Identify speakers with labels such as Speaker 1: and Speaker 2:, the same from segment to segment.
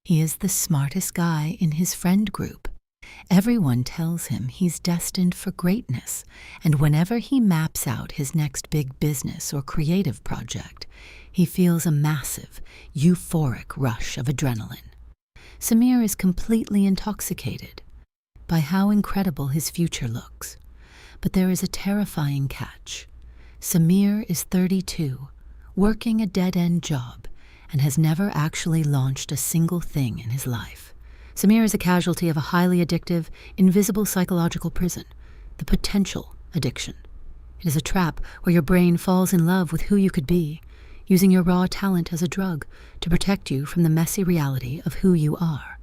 Speaker 1: He is the smartest guy in his friend group. Everyone tells him he's destined for greatness, and whenever he maps out his next big business or creative project, he feels a massive, euphoric rush of adrenaline. Samir is completely intoxicated by how incredible his future looks. But there is a terrifying catch. Samir is 32, working a dead-end job, and has never actually launched a single thing in his life. Samir is a casualty of a highly addictive, invisible psychological prison, the potential addiction. It is a trap where your brain falls in love with who you could be, using your raw talent as a drug to protect you from the messy reality of who you are.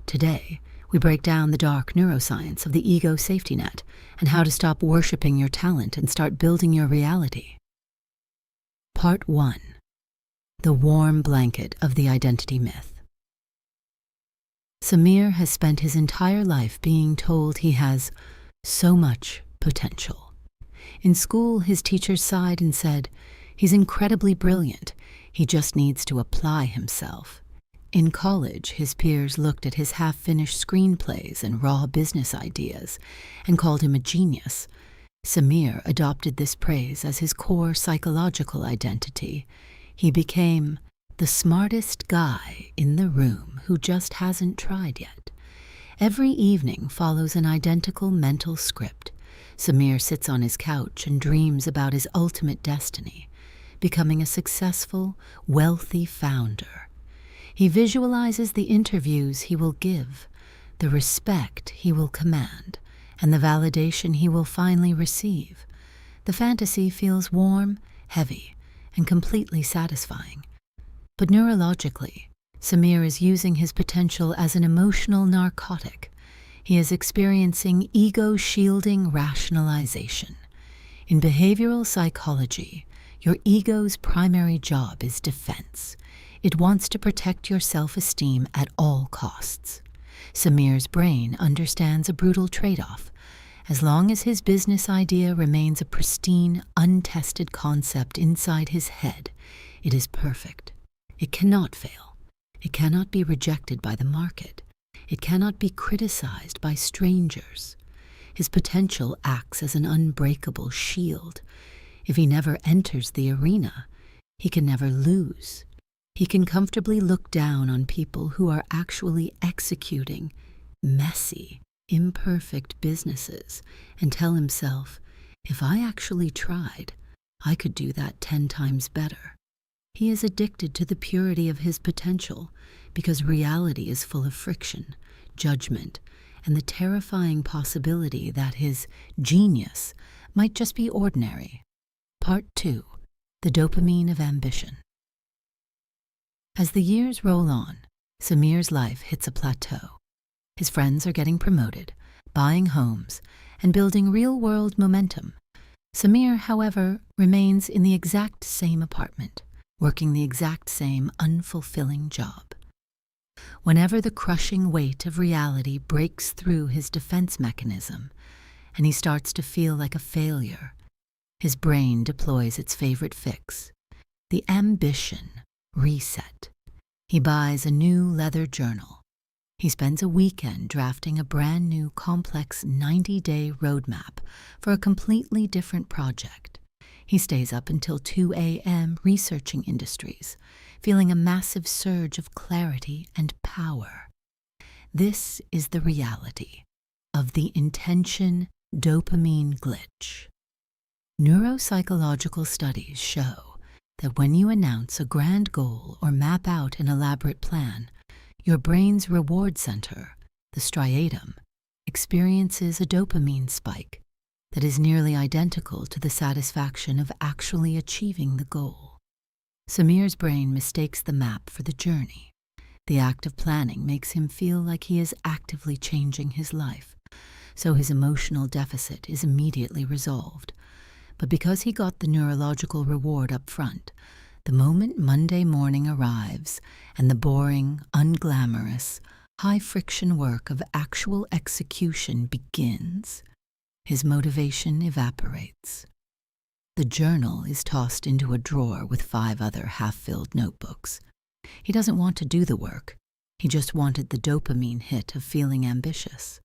Speaker 1: Today, we break down the dark neuroscience of the ego safety net and how to stop worshiping your talent and start building your reality. Part 1. The warm blanket of the identity myth. Samir has spent his entire life being told he has so much potential. In school, his teachers sighed and said, "He's incredibly brilliant. He just needs to apply himself." In college, his peers looked at his half-finished screenplays and raw business ideas and called him a genius. Samir adopted this praise as his core psychological identity. He became the smartest guy in the room who just hasn't tried yet. Every evening follows an identical mental script. Samir sits on his couch and dreams about his ultimate destiny, becoming a successful, wealthy founder. He visualizes the interviews he will give, the respect he will command, and the validation he will finally receive. The fantasy feels warm, heavy, and completely satisfying. But neurologically, Samir is using his potential as an emotional narcotic. He is experiencing ego-shielding rationalization. In behavioral psychology, your ego's primary job is defense. It wants to protect your self-esteem at all costs. Samir's brain understands a brutal trade-off. As long as his business idea remains a pristine, untested concept inside his head, it is perfect. It cannot fail. It cannot be rejected by the market. It cannot be criticized by strangers. His potential acts as an unbreakable shield. If he never enters the arena, he can never lose. He can comfortably look down on people who are actually executing messy, imperfect businesses and tell himself, if I actually tried, I could do that 10 times better. He is addicted to the purity of his potential because reality is full of friction, judgment, and the terrifying possibility that his genius might just be ordinary. Part 2. The dopamine of ambition. As the years roll on, Samir's life hits a plateau. His friends are getting promoted, buying homes, and building real-world momentum. Samir, however, remains in the exact same apartment, working the exact same unfulfilling job. Whenever the crushing weight of reality breaks through his defense mechanism, and he starts to feel like a failure, his brain deploys its favorite fix, the ambition reset. He buys a new leather journal. He spends a weekend drafting a brand new complex 90-day roadmap for a completely different project. He stays up until 2 a.m. researching industries, feeling a massive surge of clarity and power. This is the reality of the intention dopamine glitch. Neuropsychological studies show that when you announce a grand goal or map out an elaborate plan, your brain's reward center, the striatum, experiences a dopamine spike that is nearly identical to the satisfaction of actually achieving the goal. Samir's brain mistakes the map for the journey. The act of planning makes him feel like he is actively changing his life, so his emotional deficit is immediately resolved. But because he got the neurological reward up front, the moment Monday morning arrives and the boring, unglamorous, high-friction work of actual execution begins, his motivation evaporates. The journal is tossed into a drawer with 5 other half-filled notebooks. He doesn't want to do the work. He just wanted the dopamine hit of feeling ambitious.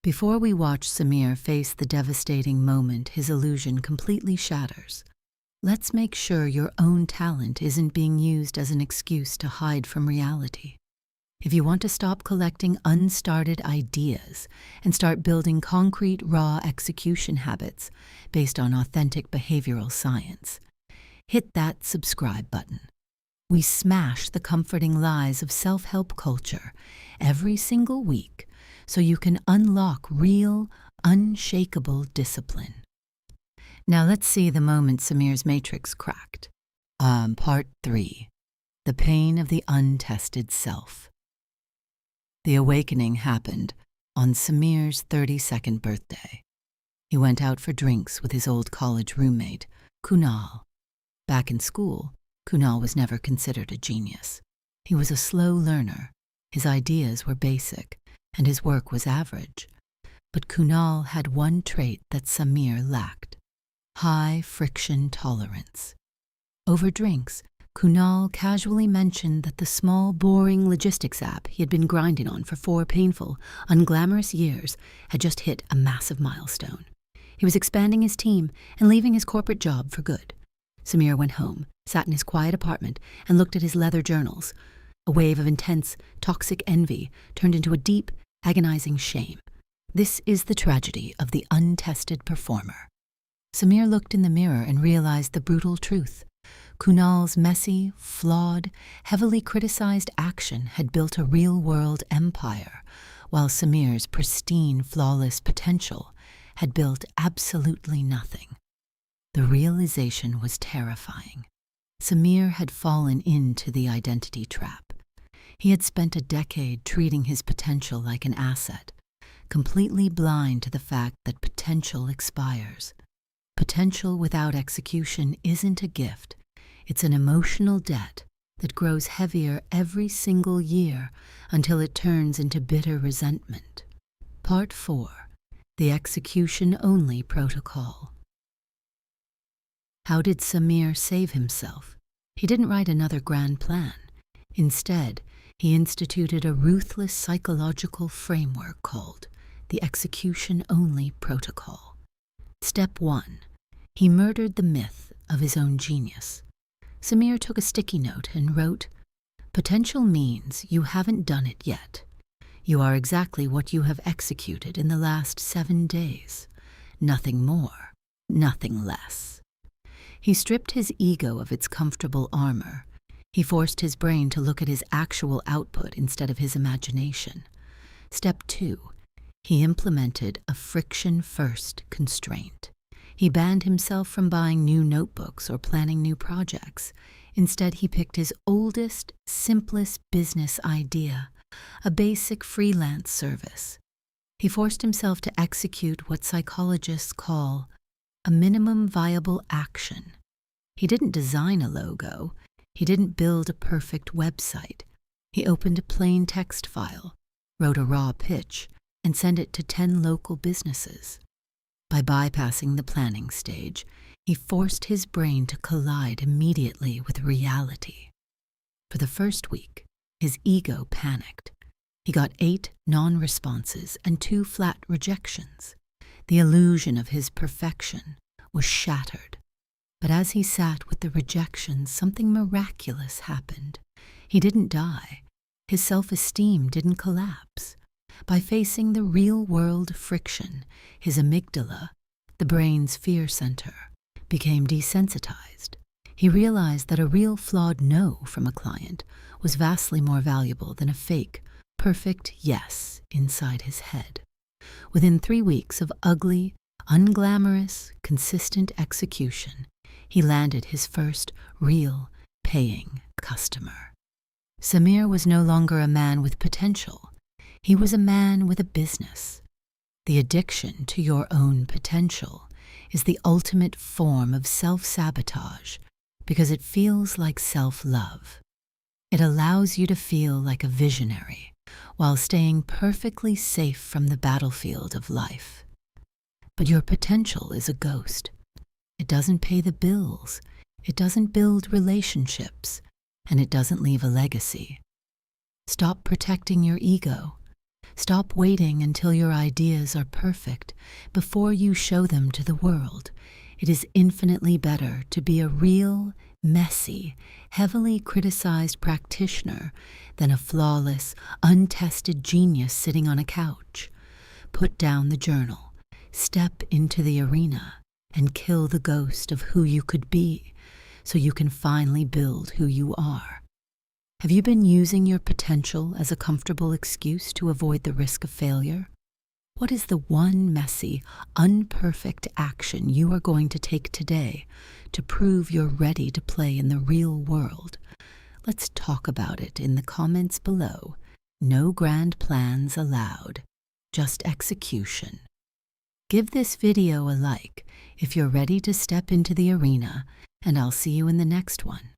Speaker 1: Before we watch Samir face the devastating moment his illusion completely shatters, let's make sure your own talent isn't being used as an excuse to hide from reality. If you want to stop collecting unstarted ideas and start building concrete, raw execution habits based on authentic behavioral science, hit that subscribe button. We smash the comforting lies of self-help culture every single week so you can unlock real, unshakable discipline. Now let's see the moment Samir's matrix cracked. Part 3. The pain of the untested self. The awakening happened on Samir's 32nd birthday. He went out for drinks with his old college roommate, Kunal. Back in school, Kunal was never considered a genius. He was a slow learner, his ideas were basic, and his work was average. But Kunal had one trait that Samir lacked: high friction tolerance. Over drinks, Kunal casually mentioned that the small, boring logistics app he had been grinding on for 4 painful, unglamorous years had just hit a massive milestone. He was expanding his team and leaving his corporate job for good. Samir went home, sat in his quiet apartment, and looked at his leather journals. A wave of intense, toxic envy turned into a deep, agonizing shame. This is the tragedy of the untested performer. Samir looked in the mirror and realized the brutal truth. Kunal's messy, flawed, heavily criticized action had built a real-world empire, while Samir's pristine, flawless potential had built absolutely nothing. The realization was terrifying. Samir had fallen into the identity trap. He had spent a decade treating his potential like an asset, completely blind to the fact that potential expires. Potential without execution isn't a gift. It's an emotional debt that grows heavier every single year until it turns into bitter resentment. Part 4. The Execution-Only Protocol. How did Samir save himself? He didn't write another grand plan. Instead, he instituted a ruthless psychological framework called the Execution-Only Protocol. Step 1. He murdered the myth of his own genius. Samir took a sticky note and wrote, "Potential means you haven't done it yet. You are exactly what you have executed in the last 7 days. Nothing more, nothing less." He stripped his ego of its comfortable armor. He forced his brain to look at his actual output instead of his imagination. Step 2. He implemented a friction-first constraint. He banned himself from buying new notebooks or planning new projects. Instead, he picked his oldest, simplest business idea, a basic freelance service. He forced himself to execute what psychologists call a minimum viable action. He didn't design a logo. He didn't build a perfect website. He opened a plain text file, wrote a raw pitch, and sent it to 10 local businesses. By bypassing the planning stage, he forced his brain to collide immediately with reality. For the first week, his ego panicked. He got 8 non-responses and 2 flat rejections. The illusion of his perfection was shattered. But as he sat with the rejections, something miraculous happened. He didn't die. His self-esteem didn't collapse. By facing the real-world friction, his amygdala, the brain's fear center, became desensitized. He realized that a real flawed no from a client was vastly more valuable than a fake, perfect yes inside his head. Within 3 weeks of ugly, unglamorous, consistent execution, he landed his first real, paying customer. Samir was no longer a man with potential. He was a man with a business. The addiction to your own potential is the ultimate form of self-sabotage because it feels like self-love. It allows you to feel like a visionary while staying perfectly safe from the battlefield of life. But your potential is a ghost. It doesn't pay the bills, it doesn't build relationships, and it doesn't leave a legacy. Stop protecting your ego. Stop waiting until your ideas are perfect before you show them to the world. It is infinitely better to be a real, messy, heavily criticized practitioner than a flawless, untested genius sitting on a couch. Put down the journal, step into the arena, and kill the ghost of who you could be so you can finally build who you are. Have you been using your potential as a comfortable excuse to avoid the risk of failure? What is the one messy, unperfect action you are going to take today to prove you're ready to play in the real world? Let's talk about it in the comments below. No grand plans allowed, just execution. Give this video a like if you're ready to step into the arena, and I'll see you in the next one.